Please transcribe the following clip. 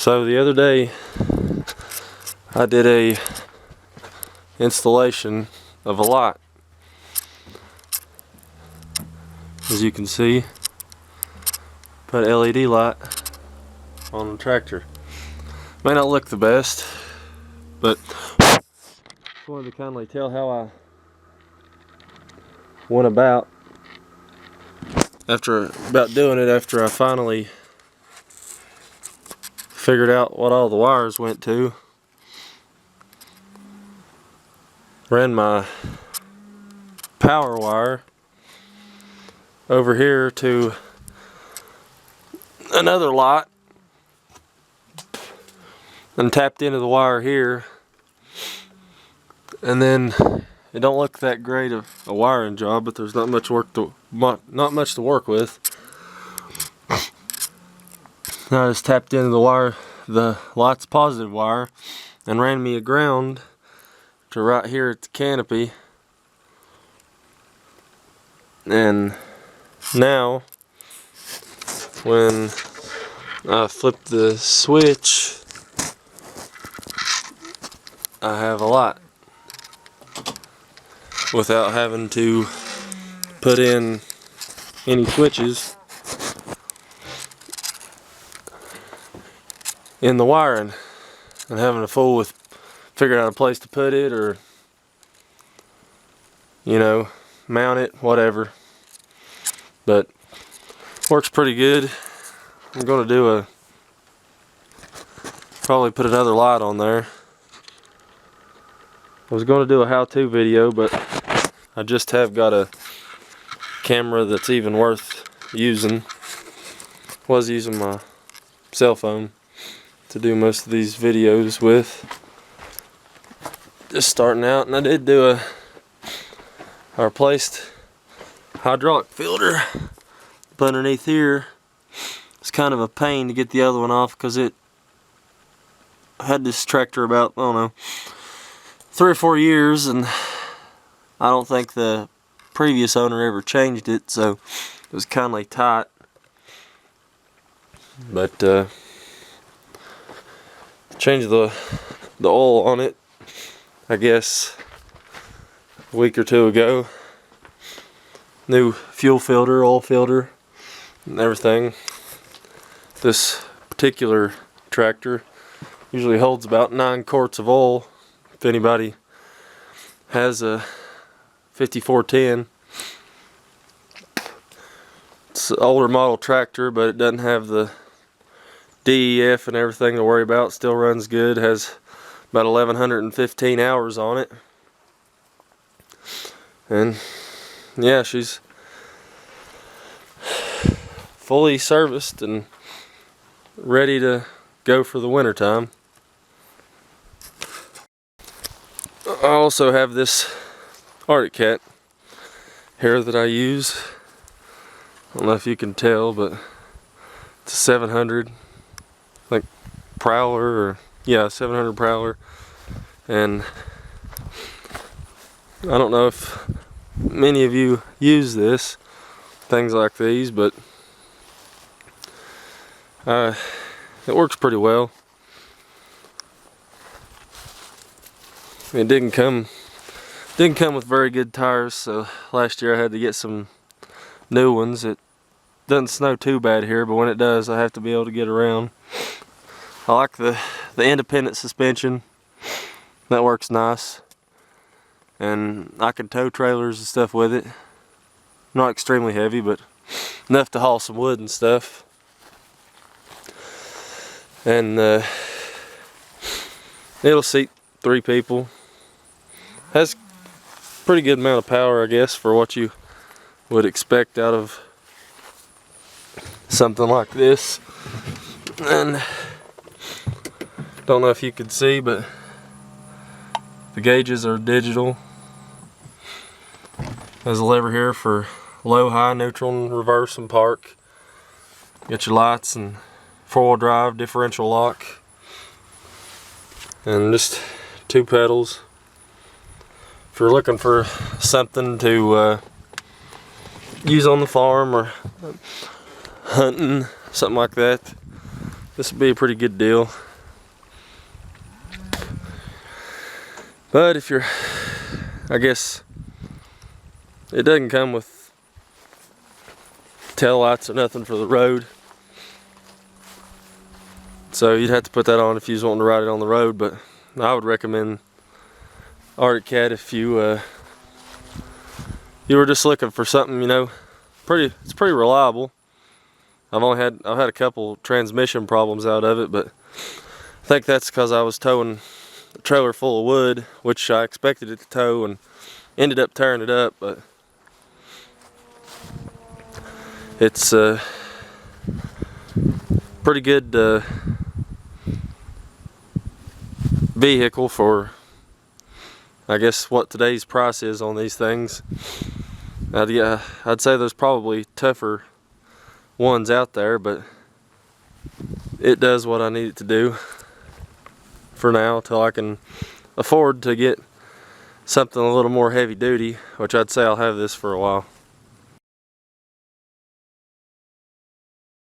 So the other day I did a installation of a light. As you can see, put an LED light on the tractor. May not look the best, but just wanted to kindly tell how I went about doing it after I finally figured out what all the wires went to. Ran my power wire over here to another lot and tapped into the wire here, and then it don't look that great of a wiring job, but there's not much to work with. I just tapped into the wire, the light's positive wire, and ran me a ground to right here at the canopy. And now, when I flip the switch, I have a light without having to put in any switches in the wiring and having to fool with figuring out a place to put it, or mount it, whatever. But works pretty good. I'm gonna do probably put another light on there. I was gonna do a how-to video, but I just have got a camera that's even worth using. Was using my cell phone to do most of these videos with. Just starting out, and I did do I replaced hydraulic filter up underneath here. It's kind of a pain to get the other one off because I had this tractor about, I don't know, 3 or 4 years, and I don't think the previous owner ever changed it, so it was kind of tight. But changed the oil on it, I guess, a week or 2 ago. New fuel filter, oil filter, and everything. This particular tractor usually holds about 9 quarts of oil. If anybody has a 5410, it's an older model tractor, but it doesn't have the DEF and everything to worry about. Still runs good. Has about 1115 hours on it, and yeah, she's fully serviced and ready to go for the winter time. I also have this Artic Cat here that I use. I don't know if you can tell, but it's a 700, like, Prowler, or yeah, 700 Prowler. And I don't know if many of you use things like these, but it works pretty well. It didn't come with very good tires, so last year I had to get some new ones. It doesn't snow too bad here, but when it does, I have to be able to get around. I like the independent suspension. That works nice, and I can tow trailers and stuff with it. Not extremely heavy, but enough to haul some wood and stuff. And it'll seat 3 people. Has pretty good amount of power, I guess, for what you would expect out of something like this. And don't know if you could see, but the gauges are digital. There's a lever here for low, high, neutral, and reverse, and park. Got your lights and 4-wheel drive, differential lock, and just 2 pedals. If you're looking for something to use on the farm or hunting, something like that, this would be a pretty good deal. But if you're, I guess it doesn't come with tail lights or nothing for the road, so you'd have to put that on if you was wanting to ride it on the road. But I would recommend Artic Cat if you were just looking for something, you know, it's pretty reliable. I've had a couple transmission problems out of it, but I think that's because I was towing a trailer full of wood, which I expected it to tow, and ended up tearing it up. But it's pretty good vehicle for, I guess, what today's price is on these things. Yeah, I'd say there's probably tougher ones out there, but it does what I need it to do for now till I can afford to get something a little more heavy duty, which I'd say I'll have this for a while.